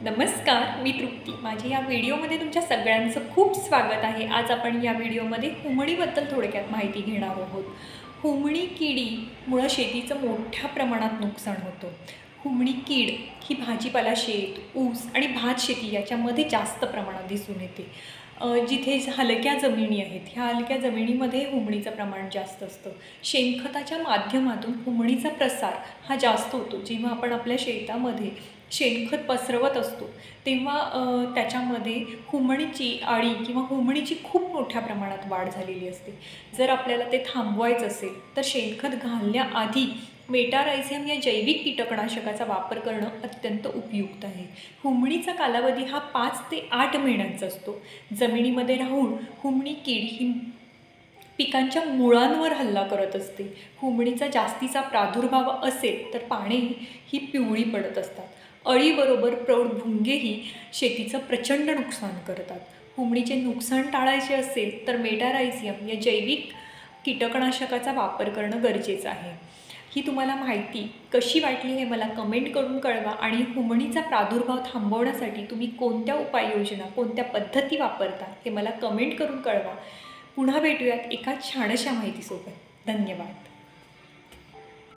नमस्कार, मी तृप्ती. माझ्या या व्हिडिओमध्ये तुमच्या सगळ्यांचं खूप स्वागत आहे. आज आपण या व्हिडिओमध्ये हुमणीबद्दल थोडक्यात माहिती घेणार आहोत. हुमणी किडीमुळं शेतीचं मोठ्या प्रमाणात नुकसान होतं. हुमणी कीड ही भाजीपाला शेत, ऊस आणि भात शेती याच्यामध्ये जास्त प्रमाणात दिसून येते. जिथे हलक्या जमिनी आहेत, ह्या हलक्या जमिनीमध्ये हुमणीचं प्रमाण जास्त असतं. शेणखताच्या माध्यमातून हुमणीचा प्रसार हा जास्त होतो. जेव्हा आपण आपल्या शेतामध्ये शेणखत पसरवत असतो तेव्हा त्याच्यामध्ये हुमणीची अळी किंवा हुमणीची खूप मोठ्या प्रमाणात वाढ झालेली असते. जर आपल्याला ते थांबवायचं असेल तर शेणखत घालण्याआधी मेटारायझियम या जैविक कीटकनाशकाचा वापर करणं अत्यंत उपयुक्त आहे. हुमणीचा कालावधी हा 5 ते 8 महिन्यांचा असतो. जमिनीमध्ये राहून हुमणी कीड ही पिकांच्या मुळांवर हल्ला करत असते. हुमणीचा जास्तीचा प्रादुर्भाव असेल तर पाने ही पिवळी पडत असतात. अळीबरोबर प्रौढ भुंगेही शेतीचं प्रचंड नुकसान करतात. हुमणीचे नुकसान टाळायचे असेल तर मेटारायझियम या जैविक कीटकनाशकाचा वापर करणं गरजेचं आहे. ही तुम्हाला माहिती कशी वाटली हे मला कमेंट करून कळवा आणि हुमणीचा प्रादुर्भाव थांबवण्यासाठी तुम्ही कोणत्या उपाययोजना, कोणत्या पद्धती वापरता हे मला कमेंट करून कळवा. पुन्हा भेटूयात एका छानशा माहितीसोबत. धन्यवाद.